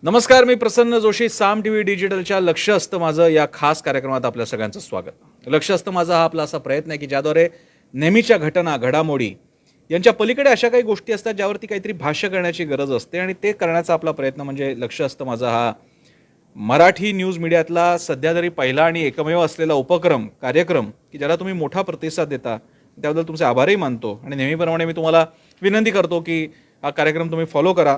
नमस्कार, मी प्रसन्न जोशी. साम टीव्ही डिजिटलच्या लक्ष असतं माझं या खास कार्यक्रमात आपल्या सगळ्यांचं स्वागत. लक्ष असतं माझा हा आपला असा प्रयत्न आहे की ज्याद्वारे नेहमीच्या घटना घडामोडी यांच्या पलीकडे अशा काही गोष्टी असतात ज्यावरती काहीतरी भाष्य करण्याची गरज असते आणि ते करण्याचा आपला प्रयत्न म्हणजे लक्ष असतं माझा हा मराठी न्यूज मीडियातला सध्या तरी पहिला आणि एकमेव असलेला कार्यक्रम की ज्याला तुम्ही मोठा प्रतिसाद देता, त्याबद्दल तुमचे आभारही मानतो. आणि नेहमीप्रमाणे मी तुम्हाला विनंती करतो की हा कार्यक्रम तुम्ही फॉलो करा,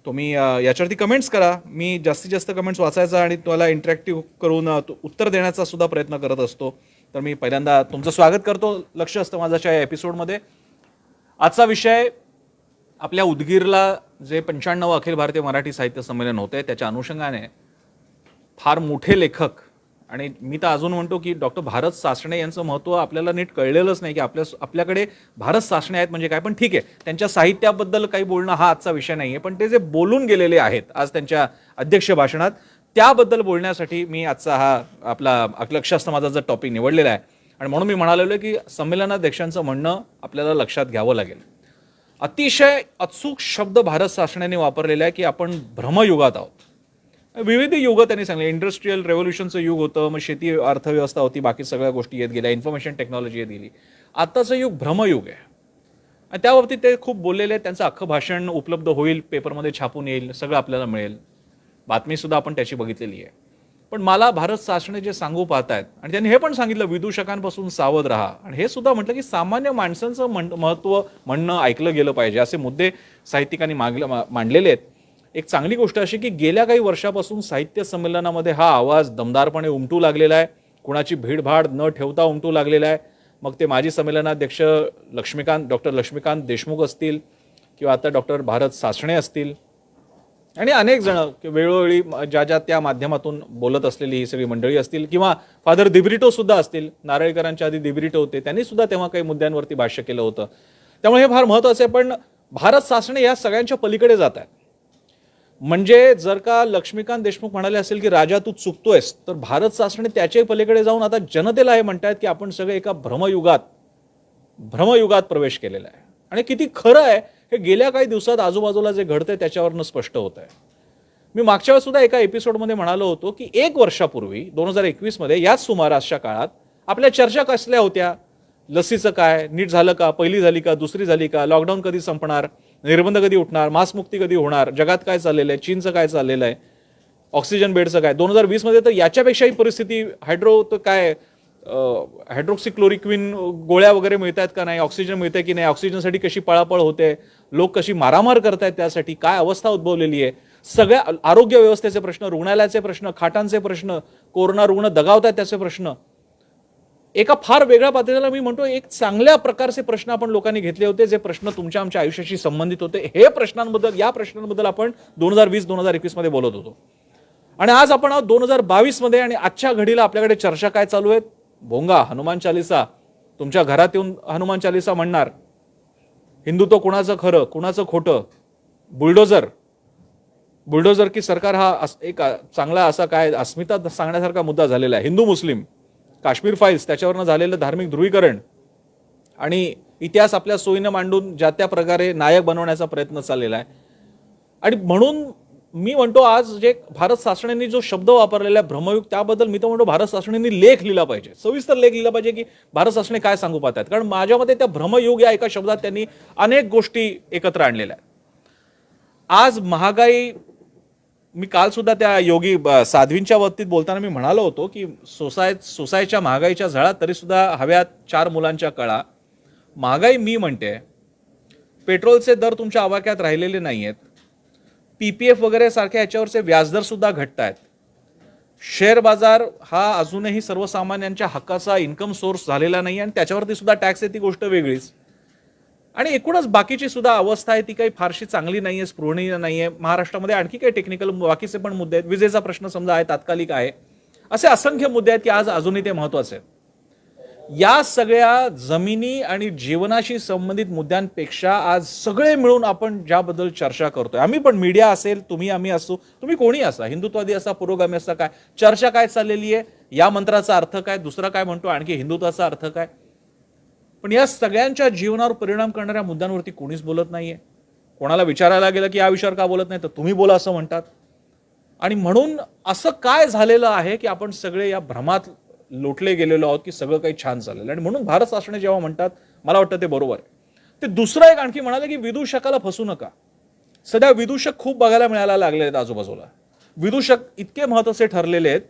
तुम्ही याच्यावरती कमेंट्स करा. मी जास्तीत जास्त कमेंट्स वाचायचा आणि तुम्हाला इंटरॅक्टिव्ह करून उत्तर देण्याचा सुद्धा प्रयत्न करत असतो. तर मी पहिल्यांदा तुमचं स्वागत करतो लक्ष असतं माझ्याच्या या एपिसोडमध्ये. आजचा विषय आपल्या उदगीरला जे 95 अखिल भारतीय मराठी साहित्य संमेलन होते त्याच्या अनुषंगाने फार मोठे लेखक आणि मी तर अजून म्हणतो की डॉक्टर भारत सासणे यांचं महत्त्व आपल्याला नीट कळलेलंच नाही की आपल्याकडे भारत सासणे आहेत म्हणजे काय. पण ठीक आहे, त्यांच्या साहित्याबद्दल काही बोलणं हा आजचा विषय नाही आहे, पण ते जे बोलून गेलेले आहेत आज त्यांच्या अध्यक्ष भाषणात त्याबद्दल बोलण्यासाठी मी आजचा हा आपला लक्ष असतं माझा जर टॉपिक निवडलेला आहे. आणि म्हणून मी म्हणालेलो की संमेलनाध्यक्षांचं म्हणणं आपल्याला लक्षात घ्यावं लागेल. अतिशय अचूक शब्द भारत सासणेने वापरलेला आहे की आपण भ्रमयुगात आहोत. विविध युग त्यांनी सांगले. इंडस्ट्रियल रेव्होल्युशनचं युग होतं, मग शेती अर्थव्यवस्था होती, बाकी सगळ्या गोष्टी येत गेल्या, इन्फॉर्मेशन टेक्नॉलॉजी येत गेली. आत्ताचं युग भ्रमयुग आहे आणि त्या बाबतीत ते खूप बोललेले आहेत. त्यांचं अख्खं भाषण उपलब्ध होईल, पेपरमध्ये छापून येईल, सगळं आपल्याला मिळेल, बातमीसुद्धा आपण त्याची बघितलेली आहे. पण मला भारत सासणे जे सांगू पाहतायत आणि त्यांनी हे पण सांगितलं विदूषकांपासून सावध राहा आणि हे सुद्धा म्हटलं की सामान्य माणसांचं महत्त्व म्हणणं ऐकलं गेलं पाहिजे, असे मुद्दे साहित्यिकांनी मांडलेले आहेत. एक चांगली गोष्ट अशी की गेल्या काही वर्षापासून साहित्य संमेलनामध्ये हा आवाज दमदारपणे उमटू लागलेला आहे, कुणाची भीडभाड न ठेवता उमटू लागलेला आहे. मग ते माजी संमेलनाध्यक्ष डॉक्टर लक्ष्मीकांत देशमुख असतील किंवा आता डॉक्टर भारत सासणे असतील आणि अनेक जण वेळोवेळी ज्या त्या माध्यमातून बोलत असलेली ही सगळी मंडळी असतील किंवा फादर दिब्रिटो सुद्धा असतील. नारळीकरांच्या आधी दिब्रिटो होते, त्यांनी सुद्धा तेव्हा काही मुद्द्यांवरती भाष्य केलं होतं. त्यामुळे हे फार महत्त्वाचं आहे. पण भारत सासणे या सगळ्यांच्या पलीकडे जात आहेत. म्हणजे जर का लक्ष्मीकांत देशमुख म्हणाले असेल की राजा तू चुकतोयस, तर भारत सासणे त्याच्याही पलीकडे जाऊन आता जनतेला हे म्हणतायत की आपण सगळे एका भ्रमयुगात प्रवेश केलेला आहे. आणि किती खरं आहे हे गेल्या काही दिवसात आजूबाजूला जे घडतंय त्याच्यावरनं स्पष्ट होत आहे. मी मागच्या वेळेस सुद्धा एका एपिसोडमध्ये म्हणालो होतो की 1 वर्षापूर्वी 2021 मध्ये याच सुमारासच्या काळात आपल्या चर्चा कसल्या होत्या. लसीचं काय, नीट झालं का, पहिली झाली का, दुसरी झाली का, लॉकडाऊन कधी संपणार, निर्बंध कधी उठणार, मास्कमुक्ती कधी होणार, जगात काय चाललेलं आहे, चीनचं काय चाललेलं आहे, ऑक्सिजन बेडचं काय. 2020 मध्ये तर याच्यापेक्षाही परिस्थिती हायड्रोक्सिक्लोरोक्विन गोळ्या वगैरे मिळत आहेत का नाही, ऑक्सिजन मिळतंय की नाही, ऑक्सिजनसाठी कशी पळापळ होते, लोक कशी मारामार करतायत, त्यासाठी काय अवस्था उद्भवलेली आहे. सगळ्या आरोग्य व्यवस्थेचे प्रश्न, रुग्णालयाचे प्रश्न, खाटांचे प्रश्न, कोरोना रुग्ण दगावतायत त्याचे प्रश्न, एका फार वेगळ्या पातळीला मी म्हणतो एक चांगल्या प्रकारचे प्रश्न आपण लोकांनी घेतले होते, जे प्रश्न तुमच्या आमच्या आयुष्याशी संबंधित होते. या प्रश्नांबद्दल आपण 2020-2021 मध्ये बोलत होतो. आणि आज आपण 2022 मध्ये आणि आजच्या घडीला आपल्याकडे चर्चा काय चालू आहेत. भोंगा, हनुमान चालिसा, तुमच्या घरात येऊन हनुमान चालिसा म्हणणार, हिंदुत्व कुणाचं खरं कुणाचं खोटं, बुलडोजर की सरकार, हा एक चांगला असा काय अस्मिता सांगण्यासारखा मुद्दा झालेला आहे. हिंदू मुस्लिम, काश्मीर फाईल्स, त्याच्यावरनं झालेलं धार्मिक ध्रुवीकरण आणि इतिहास आपल्या सोयीनं मांडून ज्या त्या प्रकारे नायक बनवण्याचा प्रयत्न चाललेला आहे. आणि म्हणून मी म्हणतो आज जे भारत सासणेंनी जो शब्द वापरलेला आहे भ्रमयुग, त्याबद्दल मी तर म्हणतो भारत सासणेंनी लेख लिहिला पाहिजे, सविस्तर लेख लिहिला पाहिजे की भारत सासणे काय सांगू पाहतात. कारण माझ्या मते त्या भ्रमयुग या एका शब्दात त्यांनी अनेक गोष्टी एकत्र आणलेल्या आहेत. आज महागाई, मी काल सुद्धा त्या योगी साध्वींच्या बाबतीत बोलताना मी म्हणालो होतो की सोसायच्या महागाईच्या झळा तरी सुद्धा हव्यात 4 मुलांच्या कळा. महागाई मी म्हणते, पेट्रोलचे दर तुमच्या आवाक्यात राहिलेले नाही आहेत, PPF वगैरे सारख्या याच्यावरचे व्याजदर सुद्धा घटत आहेत, शेअर बाजार हा अजूनही सर्वसामान्यांच्या हक्काचा इन्कम सोर्स झालेला नाही आणि त्याच्यावरती सुद्धा टॅक्स आहे, ती गोष्ट वेगळीच. आणि एकूणच बाकीची सुद्धा अवस्था आहे ती काही फारशी चांगली नाहीये, स्पृहणीय नाहीये. महाराष्ट्रामध्ये आणखी काही टेक्निकल बाकीचे पण मुद्दे आहेत, विजेचा प्रश्न समजा आहे, तात्कालिक आहे, असे असंख्य मुद्दे आहेत की आज अजूनही ते महत्वाचे आहेत. या सगळ्या जमिनी आणि जीवनाशी संबंधित मुद्द्यांपेक्षा आज सगळे मिळून आपण ज्याबद्दल चर्चा करतोय, आम्ही पण, मीडिया असेल, तुम्ही असू, तुम्ही कोणी असा, हिंदुत्ववादी असा, पुरोगामी असा, काय चर्चा काय चाललेली आहे, या मंत्राचा अर्थ काय, दुसरा काय म्हणतो, आणखी हिंदुत्वाचा अर्थ काय. पण या सगळ्यांच्या जीवनावर परिणाम करणाऱ्या मुद्द्यांवरती कोणीच बोलत नाहीये. कोणाला विचारायला गेलं की या विषयावर का बोलत नाही, तर तुम्ही बोला असं म्हणतात. आणि म्हणून असं काय झालेलं आहे की आपण सगळे या भ्रमात लोटले गेलेलो आहोत की सगळं काही छान चाललेलं आणि म्हणून भारत शासने जेव्हा म्हणतात मला वाटतं ते बरोबर आहे. ते दुसरं एक आणखी म्हणाले की विदूषकाला फसू नका. सध्या विदूषक खूप बघायला मिळायला लागले आहेत आजूबाजूला. विदूषक इतके महत्त्वाचे ठरलेले आहेत,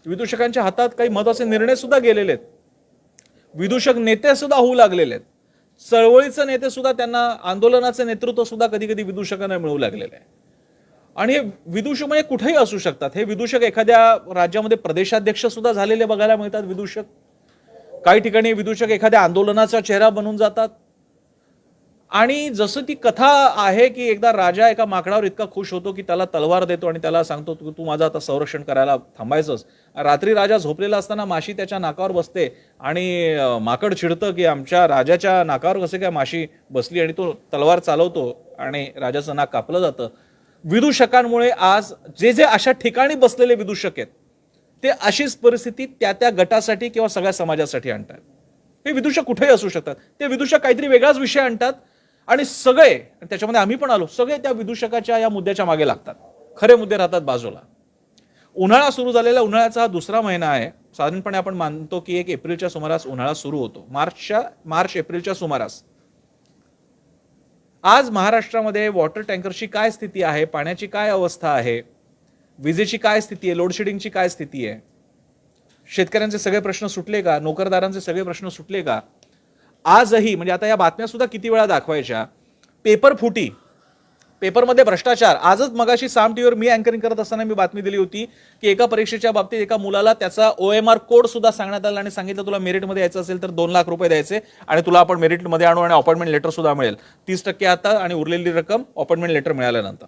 विदूषकांच्या हातात काही महत्त्वाचे निर्णय सुद्धा गेलेले आहेत. विदूषक नेते सुद्धा होऊ लागलेले आहेत. चळवळीचे नेते सुद्धा, त्यांना आंदोलनाचे नेतृत्व सुद्धा कधी कधी विदूषकांना मिळू लागलेलं आहे. आणि हे विदूषक म्हणजे कुठेही असू शकतात. हे विदूषक एखाद्या राज्यामध्ये प्रदेशाध्यक्ष सुद्धा झालेले बघायला मिळतात विदूषक. काही ठिकाणी विदूषक एखाद्या आंदोलनाचा चेहरा बनून जातात. आणि जसं ती कथा आहे की एकदा राजा एका माकडावर इतका खुश होतो की त्याला तलवार देतो आणि त्याला सांगतो तू माझं आता संरक्षण करायला थांबायचंच. रात्री राजा झोपलेला असताना माशी त्याच्या नाकावर बसते आणि माकड चिडतं की आमच्या राजाच्या नाकावर कसे काय माशी बसली, आणि तो तलवार चालवतो आणि राजाचं नाक कापलं जातं. विदूषकांमुळे आज जे जे अशा ठिकाणी बसलेले विदूषक आहेत ते अशीच परिस्थिती त्या त्या गटासाठी किंवा सगळ्या समाजासाठी आणतात. हे विदूषक कुठेही असू शकतात. ते विदूषक काहीतरी वेगळाच विषय आणतात आणि सगळे, त्याच्यामध्ये आम्ही पण आलो, सगळे त्या विदूषकाच्या या मुद्द्याच्या मागे लागतात. खरे मुद्दे राहतात बाजूला. उन्हाळा सुरू झालेला, उन्हाळ्याचा हा दुसरा महिना आहे. साधारणपणे आपण मानतो की 1 एप्रिलच्या सुमारास उन्हाळा सुरू होतो. मार्च एप्रिलच्या सुमारास. आज महाराष्ट्रामध्ये वॉटर टँकरची काय स्थिती आहे, पाण्याची काय अवस्था आहे, विजेची काय स्थिती आहे, लोडशेडिंगची काय स्थिती आहे, शेतकऱ्यांचे सगळे प्रश्न सुटले का, नोकरदारांचे सगळे प्रश्न सुटले का? आजही, म्हणजे आता या बातम्या सुद्धा किती वेळा दाखवायच्या, पेपर फुटी, पेपरमध्ये भ्रष्टाचार. आजच मगाशी साम टीव्हीवर मी अँकरिंग करत असताना मी बातमी दिली होती की एका परीक्षेच्या बाबतीत एका मुलाला त्याचा OMR कोड सुद्धा सांगण्यात आला आणि सांगितलं तुला मेरिटमध्ये यायचं असेल तर 2 लाख रुपये द्यायचे आणि तुला आपण मेरिटमध्ये आणू आणि अपॉइंटमेंट लेटर सुद्धा मिळेल. 30% आता आणि उरलेली रक्कम अपॉइंटमेंट लेटर मिळाल्यानंतर.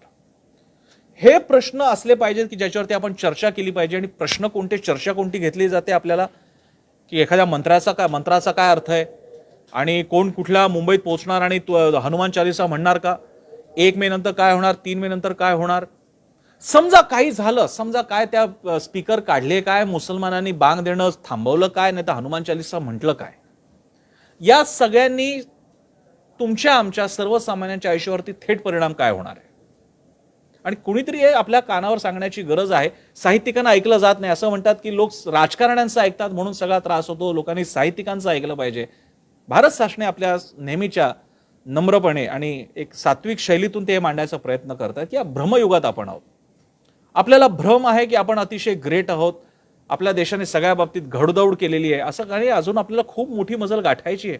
हे प्रश्न असले पाहिजेत की ज्याच्यावरती आपण चर्चा केली पाहिजे. आणि प्रश्न कोणते, चर्चा कोणती घेतली जाते आपल्याला, की एखाद्या मंत्राचा काय अर्थ आहे आणि कोण कुठल्या मुंबईत पोहोचणार आणि हनुमान चालीसा म्हणणार का, 1 मे नंतर काय होणार, 3 मे नंतर काय होणार. समजा काही झालं, समजा काय त्या स्पीकर काढले काय, मुसलमानांनी बांग देणं थांबवलं काय, नाही तर हनुमान चालीसा म्हटलं काय, या सगळ्यांनी तुमच्या आमच्या सर्वसामान्यांच्या आयुष्यावरती थेट परिणाम काय होणार आहे. आणि कुणीतरी हे आपल्या कानावर सांगण्याची गरज आहे. साहित्यिकांना ऐकलं जात नाही. असं म्हणतात की लोक राजकारण्यांचं ऐकतात म्हणून सगळा त्रास होतो, लोकांनी साहित्यिकांचं ऐकलं पाहिजे. भारत शासने आपल्या नेहमीच्या नम्रपणे आणि एक सात्विक शैलीतून ते मांडायचा प्रयत्न करतात की या भ्रमयुगात आपण आहोत. आपल्याला भ्रम आहे की आपण अतिशय ग्रेट आहोत, आपल्या देशाने सगळ्या बाबतीत घडदौड केलेली आहे. असं काही, अजून आपल्याला खूप मोठी मजल गाठायची आहे.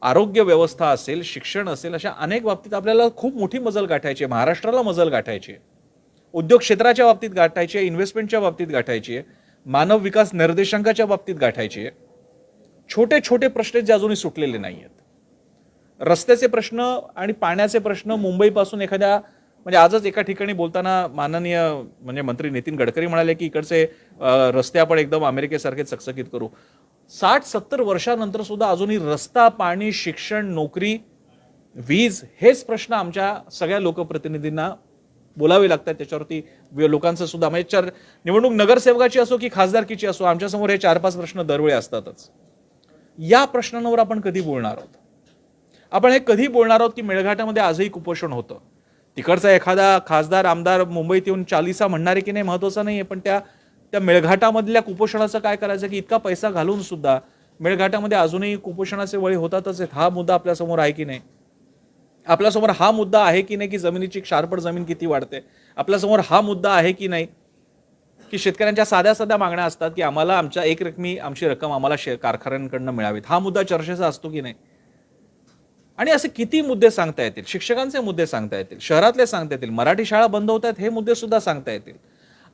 आरोग्य व्यवस्था असेल, शिक्षण असेल, अशा अनेक बाबतीत आपल्याला खूप मोठी मजल गाठायची आहे. महाराष्ट्राला मजल गाठायची आहे. उद्योग क्षेत्राच्या बाबतीत गाठायची आहे, इन्व्हेस्टमेंटच्या बाबतीत गाठायची आहे, मानव विकास निर्देशांकाच्या बाबतीत गाठायची आहे. छोटे छोटे प्रश्न जे अजूनही सुटलेले नाही आहेत. रस्त्याचे प्रश्न आणि पाण्याचे प्रश्न मुंबईपासून एखाद्या, म्हणजे आजच एका ठिकाणी बोलताना माननीय म्हणजे मंत्री नितीन गडकरी म्हणाले की इकडचे रस्ते आपण एकदम अमेरिकेसारखे चकचकीत करू. 60-70 वर्षानंतर सुद्धा अजूनही रस्ता, पाणी, शिक्षण, नोकरी, वीज हेच प्रश्न आमच्या सगळ्या लोकप्रतिनिधींना बोलावे लागतात. त्याच्यावरती लोकांचं सुद्धा, म्हणजे निवडणूक नगरसेवकाची असो की खासदारकीची असो, आमच्यासमोर हे 4-5 प्रश्न दरवेळी असतातच. या प्रश्नांवर आपण कधी बोलणार आहोत? आपण हे कधी बोलणार आहोत की मेळघाटामध्ये आजही कुपोषण होतं? तिकडचा एखादा खासदार आमदार मुंबईत येऊन चालीसा म्हणणार आहे की नाही महत्वाचं नाही आहे, पण त्या मेळघाटामधल्या कुपोषणाचं काय करायचं की इतका पैसा घालून सुद्धा मेळघाटामध्ये अजूनही कुपोषणाचे बळी होतातच आहेत. हा मुद्दा आपल्यासमोर आहे की नाही? आपल्यासमोर हा मुद्दा आहे की नाही की जमिनीची क्षारपड जमीन किती वाढते? आपल्यासमोर हा मुद्दा आहे की नाही की शेतकऱ्यांच्या साध्या साध्या मागण्या असतात की आम्हाला आमच्या एक रकमी आमची रक्कम आम्हाला कारखान्यांकडनं मिळावीत? हा मुद्दा चर्चेचा असतो की नाही? आणि असे किती मुद्दे सांगता येतील. शिक्षकांचे मुद्दे सांगता येतील, शहरातले सांगता येतील, मराठी शाळा बंद होत आहेत हे मुद्दे सुद्धा सांगता येतील.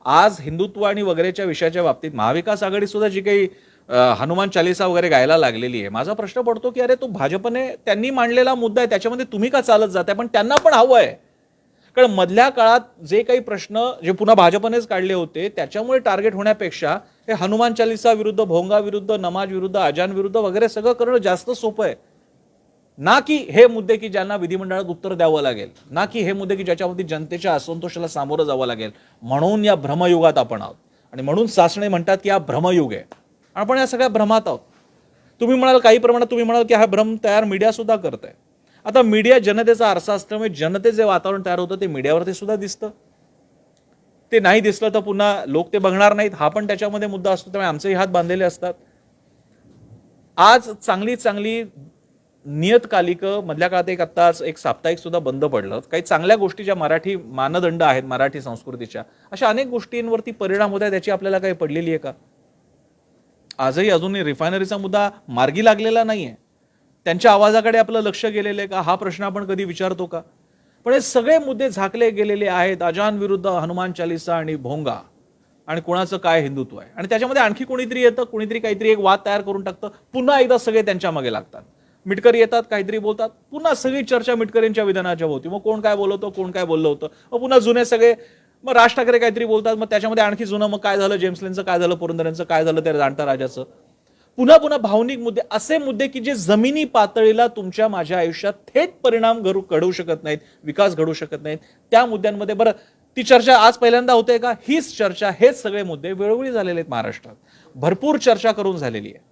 आज हिंदुत्व आणि वगैरेच्या विषयाच्या बाबतीत महाविकास आघाडी सुद्धा जी काही हनुमान चालीसा वगैरे गायला लागलेली आहे, माझा प्रश्न पडतो की अरे तो भाजपने त्यांनी मांडलेला मुद्दा आहे, त्याच्यामध्ये तुम्ही का चालत जाताय? पण त्यांना पण हवं आहे. कारण मधल्या काळात जे काही प्रश्न जे पुन्हा भाजपनेच काढले होते त्याच्यामुळे टार्गेट होण्यापेक्षा हे हनुमान चालीसा विरुद्ध, भोंगा विरुद्ध, नमाज विरुद्ध, अजान विरुद्ध वगैरे सगळं करणं जास्त सोपं आहे. ना की हे मुद्दे की ज्यांना विधिमंडळात उत्तर द्यावं लागेल, ना की हे मुद्दे की ज्याच्यामध्ये जनतेच्या असंतोषाला सामोरं जावं लागेल. म्हणून या भ्रमयुगात आपण आहोत. आणि म्हणून शासने म्हणतात की हा भ्रमयुग आहे. आपण या सगळ्या भ्रमात आहोत. तुम्ही म्हणाल काही प्रमाणात, तुम्ही म्हणाल की हा भ्रम तयार मीडिया सुद्धा करत आहे. आता मीडिया जनतेचा आरसा असल्यामुळे जनतेचे वातावरण तयार होतं ते मीडियावरती सुद्धा दिसतं. ते नाही दिसलं तर पुन्हा लोक ते बघणार नाहीत, हा पण त्याच्यामध्ये मुद्दा असतो. त्यामुळे आमचेही हात बांधलेले असतात. आज चांगली चांगली नियतकालिक मधल्या काळात आत्ताच एक साप्ताहिक सुद्धा बंद पडलं. काही चांगल्या गोष्टी ज्या मराठी मानदंड आहेत मराठी संस्कृतीच्या, अशा अनेक गोष्टींवरती परिणाम होत आहे, त्याची आपल्याला काही पडलेली आहे का? आजही अजूनही रिफायनरीचा मुद्दा मार्गी लागलेला नाहीये. त्यांच्या आवाजाकडे आपलं लक्ष गेलेलं आहे का, हा प्रश्न आपण कधी विचारतो का? पण हे सगळे मुद्दे झाकले गेलेले आहेत. अजान विरुद्ध हनुमान चालिसा आणि भोंगा आणि कोणाचं काय हिंदुत्व आहे. आणि त्याच्यामध्ये आणखी कोणीतरी येतं, कोणीतरी काहीतरी एक वाद तयार करून टाकतं, पुन्हा एकदा सगळे त्यांच्या मागे लागतात. मिटकरी येतात, काहीतरी बोलतात, पुन्हा सगळी चर्चा मिटकरींच्या विधानाच्या होती. मग कोण काय बोलवतो, कोण काय बोललं होतं, मग पुन्हा जुने सगळे, मग राज ठाकरे काहीतरी बोलतात, मग त्याच्यामध्ये आणखी जुनं, मग काय झालं जेम्सलेनचं, काय झालं पुरंदरेंचं, काय झालं त्या जाणता राजाचं. पुन्हा पुन्हा भावनिक मुद्दे, असे मुद्दे की जे जमिनी पातळीला तुमच्या माझ्या आयुष्यात थेट परिणाम घडवू शकत नाहीत, विकास घडवू शकत नाहीत, त्या मुद्द्यांमध्ये बरं ती चर्चा आज पहिल्यांदा होते का? हीच चर्चा, हेच सगळे मुद्दे वेळोवेळी झालेले आहेत महाराष्ट्रात, भरपूर चर्चा करून झालेली आहे.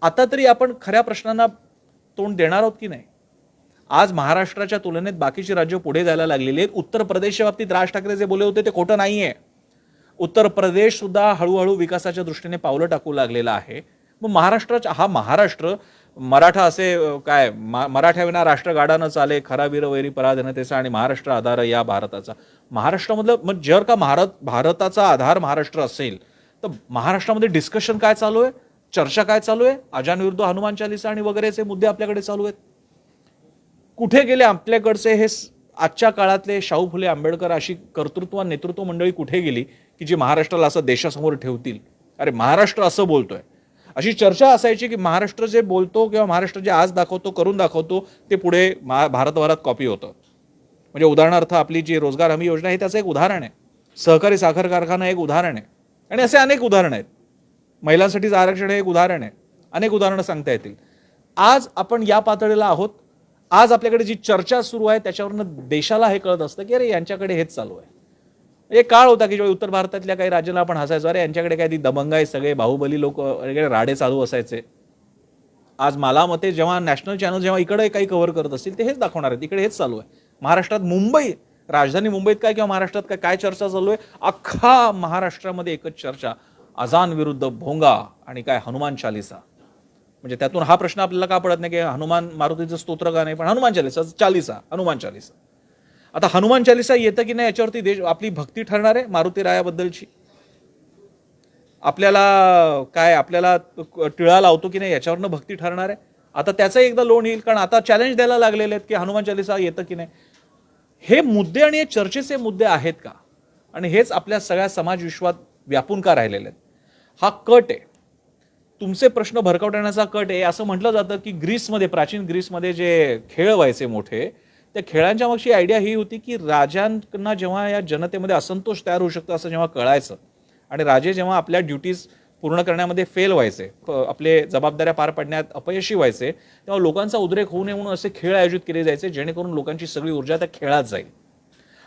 आता तरी आपण खऱ्या प्रश्नांना तोंड देणार आहोत की नाही? आज महाराष्ट्राच्या तुलनेत बाकीची राज्य पुढे जायला लागलेली आहेत. उत्तर प्रदेशच्या बाबतीत राज ठाकरे जे बोलले होते ते खोटं नाहीये. उत्तर प्रदेश सुद्धा हळूहळू विकासाच्या दृष्टीने पावलं टाकू लागलेला आहे. मग महाराष्ट्राचा हा महाराष्ट्र मराठा असे काय मराठ्याविना राष्ट्र गाडा न चाले, खरा वीर वैरी पराधीनतेचा आणि महाराष्ट्र आधार या भारताचा. महाराष्ट्रामधलं मग जर का भारताचा आधार महाराष्ट्र असेल तर महाराष्ट्रामध्ये डिस्कशन काय चालू आहे, चर्चा काय चालू आहे? अजान विरुद्ध हनुमान चालिसा आणि वगैरेचे मुद्दे आपल्याकडे चालू आहेत. कुठे गेले आपल्याकडचे हे आजच्या काळातले शाहू फुले आंबेडकर अशी कर्तृत्व नेतृत्व मंडळी कुठे गेली की जी महाराष्ट्राला असं देशासमोर ठेवतील? अरे महाराष्ट्र असं बोलतोय, अशी चर्चा असायची की महाराष्ट्र जे बोलतो किंवा महाराष्ट्र जे आज दाखवतो, करून दाखवतो, ते पुढे भारतभरात कॉपी होतं. म्हणजे उदाहरणार्थ आपली जी रोजगार हमी योजना आहे त्याचं एक उदाहरण आहे, सहकारी साखर कारखाना एक उदाहरण आहे, आणि असे अनेक उदाहरणं आहेत. महिलांसाठीचं आरक्षण हे एक उदाहरण आहे. अनेक उदाहरणं सांगता येतील. आज आपण या पातळीला आहोत. आज आपल्याकडे जी चर्चा सुरू आहे त्याच्यावरनं देशाला हे कळत असतं की अरे यांच्याकडे हेच चालू आहे. एक काळ होता की जेव्हा उत्तर भारतातल्या काही राज्याला आपण हसायचो, अरे यांच्याकडे काय ती दबंग आहे, सगळे बाहुबली लोक राडे चालू असायचे. आज मला मते जेव्हा नॅशनल चॅनल जेव्हा इकडे काही कव्हर करत असतील ते हेच दाखवणार आहेत, इकडे हेच चालू आहे. महाराष्ट्रात मुंबई, राजधानी मुंबईत काय किंवा महाराष्ट्रात काय काय चर्चा चालू आहे? अख्खा महाराष्ट्रामध्ये एकच चर्चा, अजान विरुद्ध भोंगा आणि काय हनुमान चालिसा. म्हणजे त्यातून हा प्रश्न आपल्याला का पडत नाही की हनुमान मारुतीचं स्तोत्र का नाही, पण हनुमान चालिसा हनुमान चालिसा. आता हनुमान चालिसा येतं की नाही याच्यावरती आपली भक्ती ठरणार आहे मारुती रायाबद्दलची. आपल्याला टिळा लावतो की नाही याच्यावरनं भक्ती ठरणार आहे. आता त्याचं एकदा लोण येईल, कारण आता चॅलेंज द्यायला लागलेले आहेत की हनुमान चालिसा येतं की नाही. हे मुद्दे आणि हे चर्चेचे मुद्दे आहेत का? आणि हेच आपल्या सगळ्या समाज विश्वात व्यापून का राहिलेले आहेत? हा कट आहे, तुमचे प्रश्न भरकवण्याचा कट आहे. असं म्हटलं जातं की ग्रीसमध्ये, प्राचीन ग्रीसमध्ये जे खेळ व्हायचे मोठे, त्या खेळांच्या मागची आयडिया ही होती की राजांना जेव्हा या जनतेमध्ये असंतोष तयार होऊ शकतो असं जेव्हा कळायचं आणि राजे जेव्हा आपल्या ड्युटीज पूर्ण करण्यामध्ये फेल व्हायचे, आपले जबाबदाऱ्या पार पाडण्यात अपयशी व्हायचे, तेव्हा लोकांचा उद्रेक होऊ नये म्हणून असे खेळ आयोजित केले जायचे जेणेकरून लोकांची सगळी ऊर्जा त्या खेळात जाईल.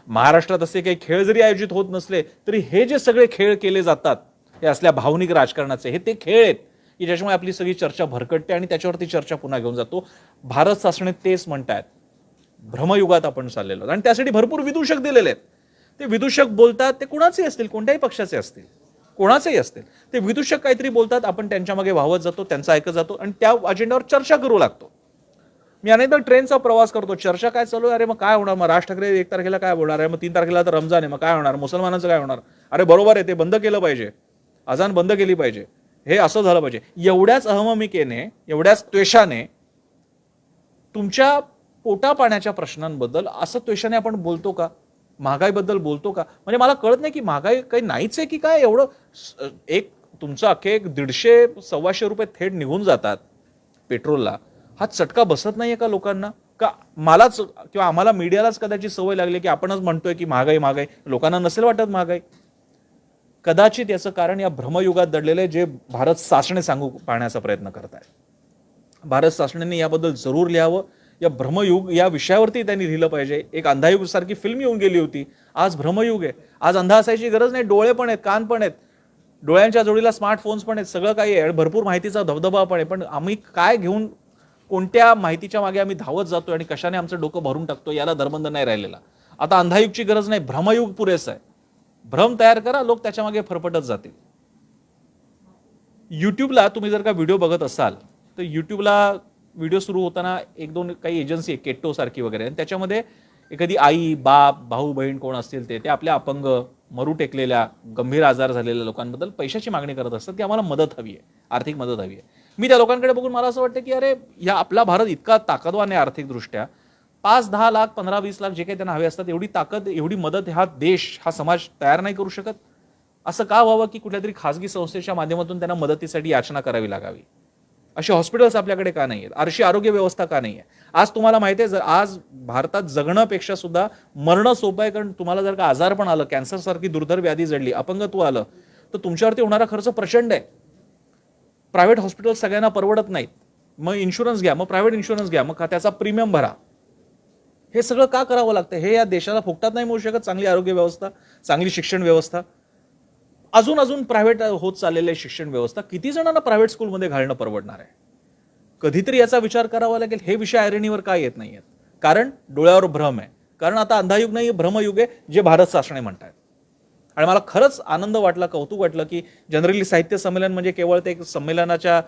महाराष्ट्रात असे काही खेळ जरी आयोजित होत नसले तरी हे जे सगळे खेळ केले जातात हे असल्या भावनिक राजकारणाचे, हे ते खेळ आहेत की ज्याच्यामुळे आपली सगळी चर्चा भरकटते आणि त्याच्यावरती चर्चा पुन्हा घेऊन जातो. भारत शासने तेच म्हणतात, भ्रमयुगात आपण चाललेलो आणि त्यासाठी भरपूर विदूषक दिलेले आहेत. ते विदूषक बोलतात, ते कुणाचे असतील, कोणत्याही पक्षाचे असतील, कोणाचेही असतील, ते विदूषक काहीतरी बोलतात, आपण त्यांच्या मागे वाहवत जातो, त्यांचं ऐकत जातो आणि त्या अजेंड्यावर चर्चा करू लागतो. मी अनेकदा ट्रेनचा प्रवास करतो, चर्चा काय चालू आहे, अरे मग काय होणार, मग राज ठाकरे 1 तारखेला काय बोलणार आहे, मग 3 तारखेला तर रमजान आहे, मग काय होणार, मुसलमानांचं काय होणार, अरे बरोबर आहे, ते बंद केलं पाहिजे, अजान बंद केली पाहिजे, हे असं झालं पाहिजे. एवढ्याच अहममिकेने, एवढ्याच त्वेषाने तुमच्या पोटा पाण्याच्या प्रश्नांबद्दल असं त्वेषाने आपण बोलतो का? महागाईबद्दल बोलतो का? म्हणजे मला कळत नाही की महागाई काही नाहीच आहे की काय. एवढं एक तुमचं अख्खे 150-125 रुपये थेट निघून जातात पेट्रोलला, हा चटका बसत नाहीये का लोकांना? का मलाच किंवा आम्हाला मीडियालाच कदाचित सवय लागली की आपणच म्हणतोय की महागाई महागाई, लोकांना नसेल वाटत महागाई? कदाचित याचं कारण या भ्रमयुगात दडलेले जे भारत शासने सांगू पाहण्याचा प्रयत्न करत आहे. भारत शासनाने याबद्दल जरूर लिहावं. या भ्रमयुग या विषयावरती त्यांनी लिहिलं पाहिजे. एक अंधायुग सारखी फिल्म येऊन गेली होती, आज भ्रमयुग आहे. आज अंधा असायची गरज नाही, डोळे पण आहेत, कान पण आहेत, डोळ्यांच्या जोडीला स्मार्टफोन्स पण आहेत, सगळं काही आहे, भरपूर माहितीचा धबधबा पण आहे. पण आम्ही काय घेऊन, कोणत्या माहितीच्या मागे आम्ही धावत जातो आणि कशाने आमचं डोकं भरून टाकतो याला दरबंद नाही राहिलेला. आता अंधायुगची गरज नाही, भ्रमयुग पुरेसं आहे. भ्रम तयार करा, लोक त्याच्यामागे फरफटत जातील. यूट्यूबला तुम्ही जर का व्हिडिओ बघत असाल तर यूट्यूबला व्हिडिओ सुरू होताना एक दोन काही एजन्सी आहे केट्टो सारखी वगैरे, आणि त्याच्यामध्ये एखादी आई बाप भाऊ बहीण कोण असतील ते आपल्या अपंग मरू टेकलेल्या गंभीर आजार झालेल्या लोकांबद्दल पैशाची मागणी करत असतात की आम्हाला मदत हवी आहे, आर्थिक मदत हवी आहे. मी त्या लोकांकडे बघून मला असं वाटतं की अरे या आपला भारत इतका ताकदवान आहे आर्थिकदृष्ट्या, 5-10 लाख 15-20 लाख जे काही त्यांना हवे असतात एवढी ताकद एवढी मदत हा देश हा समाज तयार नाही करू शकत. असं का व्हावं की कुठल्या तरी खासगी संस्थेच्या माध्यमातून त्यांना मदतीसाठी याचना करावी लागावी? असे हॉस्पिटल्स आपल्याकडे का नाही आहेत? अशी आरोग्य व्यवस्था का नाही आहे? आज तुम्हाला माहिती आहे, जर आज भारतात जगण्यापेक्षा सुद्धा मरणं सोपं आहे. कारण तुम्हाला जर का आजार पण आलं, कॅन्सर सारखी दुर्धर व्याधी जडली, अपंगत्व आलं, तर तुमच्यावरती होणारा खर्च प्रचंड आहे. प्रायव्हेट हॉस्पिटल सगळ्यांना परवडत नाहीत. मग इन्शुरन्स घ्या, मग प्रायव्हेट इन्शुरन्स घ्या, मग त्याचा प्रीमियम भरा. हे सगळं का करावं लागतं? हे या देशाला फुकटात नाही मिळू शकत. चांगली आरोग्य व्यवस्था, चांगली शिक्षण व्यवस्था, अजून प्रायव्हेट होत चाललेले शिक्षण व्यवस्था, किती जणांना प्रायव्हेट स्कूलमध्ये घालणं परवडणार आहे? कधीतरी याचा विचार करावा लागेल. हे विषय ऐरणीवर काय येत नाहीयेत? कारण डोळ्यावर भ्रम आहे. कारण आता अंधायुग नाही, भ्रमयुग आहे, जे भारत सासणे म्हणतात. आणि मला खरंच आनंद वाटला, कौतुक वाटलं की जनरली साहित्य संमेलन म्हणजे केवळ ते एक संमेलनाच्या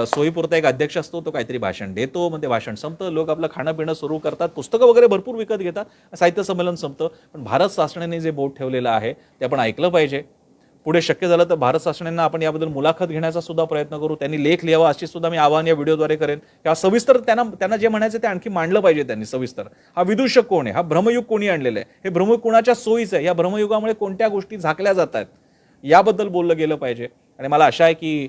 सोयीपुरता एक अध्यक्ष असतो, तो काहीतरी भाषण देतो, मग ते भाषण संपतं, लोक आपलं खाणं पिणं सुरू करतात, पुस्तकं वगैरे भरपूर विकत घेतात, साहित्य संमेलन संपतं. पण भारत सासणेने जे बोट ठेवलेलं आहे ते आपण ऐकलं पाहिजे. पुढे शक्य झालं तर भारत सासणेंना आपण याबद्दल मुलाखत घेण्याचा सुद्धा प्रयत्न करू, त्यांनी लेख लिहावा अशी सुद्धा मी आवाहन या व्हिडिओद्वारे करेन. किंवा सविस्तर त्यांना जे म्हणायचं ते आणखी मांडलं पाहिजे त्यांनी सविस्तर. हा विदूषक कोण आहे? हा भ्रमयुग कोणी आणलेलं आहे? हे भ्रमयुग कोणाच्या सोयीचं आहे? या भ्रमयुगामुळे कोणत्या गोष्टी झाकल्या जात आहेत याबद्दल बोललं गेलं पाहिजे. आणि मला आशा आहे की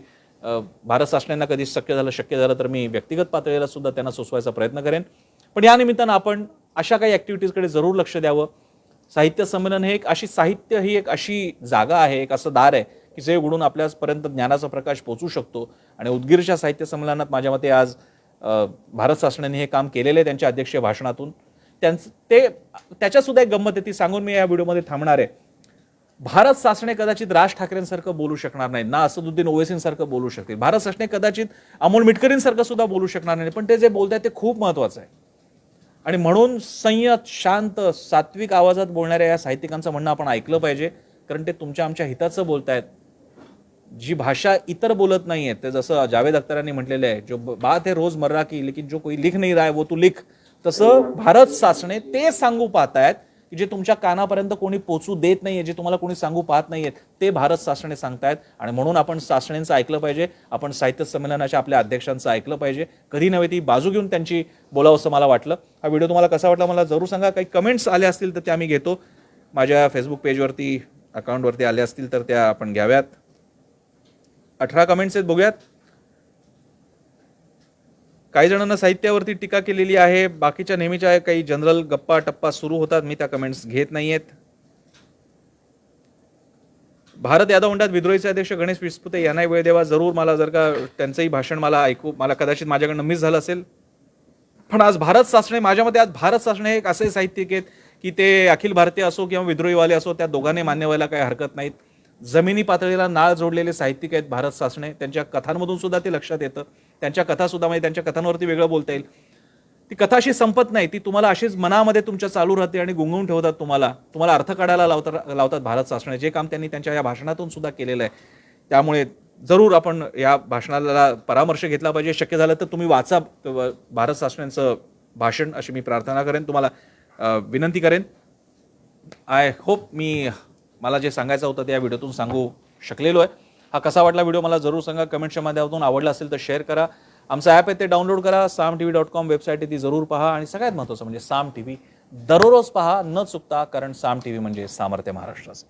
भारत सासणेंना कधी शक्य झालं तर मी व्यक्तिगत पातळीला सुद्धा त्यांना सुचवायचा प्रयत्न करेन. पण या निमित्तानं आपण अशा काही ॲक्टिव्हिटीजकडे जरूर लक्ष द्यावं. साहित्य संमेलन हे साहित्य ही एक अशी जागा आहे, एक असं दार आहे की जे उघडून आपल्यापर्यंत ज्ञानाचा प्रकाश पोचू शकतो. आणि उदगीरच्या साहित्य संमेलनात माझ्या मते आज भारत सासणेंनी हे काम केलेलं आहे त्यांच्या अध्यक्षीय भाषणातून. त्याच्या सुद्धा एक गंमत आहे, ती सांगून मी या व्हिडिओमध्ये थांबणार आहे. भारत सासणे कदाचित राज ठाकरेंसारखं बोलू शकणार नाही, ना असदुद्दीन ओवैसींसारखं बोलू शकतील. भारत सासणे कदाचित अमोल मिटकरींसारखं सुद्धा बोलू शकणार नाही, पण ते जे बोलत आहेत ते खूप महत्वाचं आहे. आणि म्हणून संयत शांत सात्विक आवाजात बोलणाऱ्या या साहित्यिकांचं म्हणणं आपण ऐकलं पाहिजे. कारण ते तुमच्या आमच्या हिताचं बोलतायत. जी भाषा इतर बोलत नाहीये, ते जसं जावेद अख्तरांनी म्हटलेलं आहे, जो बात है रोजमर्रा की लेकिन जो कोई लिख नहीं रहा है वो तू लिख, तसं भारत सासणे ते सांगू पाहतायत की जे तुमच्या कानापर्यंत कोणी पोचू देत नाहीये, जे तुम्हाला कोणी सांगू पाहत नाहीयेत, ते भारत सासणे सांगतायत. आणि म्हणून आपण सासणेंचं ऐकलं पाहिजे, आपण साहित्य संमेलनाच्या आपल्या अध्यक्षांचं ऐकलं पाहिजे. कधी नव्हे ती बाजू घेऊन त्यांची बोलावं असं मला वाटलं. हा व्हिडिओ तुम्हाला कसा वाटला मला जरूर सांगा. काही कमेंट्स आले असतील तर त्या मी घेतो. माझ्या फेसबुक पेजवरती अकाउंटवरती आले असतील तर त्या आपण घ्याव्यात. 18 कमेंट्स आहेत, बघूयात. काही जणांना साहित्यावरती टीका केलेली आहे, बाकीच्या नेहमीच्या काही जनरल गप्पा टप्पा सुरू होतात, मी त्या कमेंट्स घेत नाहीयेत. भारत यादव म्हणतात विद्रोहीचे अध्यक्ष गणेश विस्पुते यांनाही वेळ द्यावा. जरूर, मला जर का त्यांचंही भाषण मला कदाचित माझ्याकडनं मिस झालं असेल. पण आज भारत सासणे, माझ्या मते आज भारत सासणे हे एक असे साहित्यिक आहेत की ते अखिल भारतीय असो किंवा विद्रोहीवाले असो, त्या दोघांनी मान्य व्हायला काही हरकत नाहीत. जमिनी पातळीला नाळ जोडलेले साहित्यिक आहेत भारत सासणे. त्यांच्या कथांमधून सुद्धा ते लक्षात येतं. त्यांच्या कथा सुद्धा, म्हणजे त्यांच्या कथांवरती वेगळं बोलता येईल. ती कथा अशी संपत नाही, ती तुम्हाला अशीच मनामध्ये तुमच्या चालू राहते आणि गुंगवून ठेवतात. तुम्हाला अर्थ काढायला लावतात भारत सासणे. जे काम त्यांनी त्यांच्या या भाषणातून सुद्धा केलेलं आहे. त्यामुळे जरूर आपण या भाषणाला परामर्श घेतला पाहिजे. शक्य झालं तर तुम्ही वाचा भारत सासणेंचं भाषण, अशी मी प्रार्थना करेन, तुम्हाला विनंती करेन. आय होप मला जे सांगायचं होतं ते या व्हिडिओतून सांगू शकलेलो आहे. हा कसा वाटला व्हिडिओ मला जरूर सांगा कमेंटच्या माध्यमातून. आवडला असेल तर शेअर करा. आमचं ॲप आहे ते डाउनलोड करा. samtv.com वेबसाईट आहे ती जरूर पहा. आणि सगळ्यात महत्त्वाचं म्हणजे साम टीव्ही दररोज पहा न चुकता, कारण साम टीव्ही म्हणजे सामर्थ्य महाराष्ट्राचं.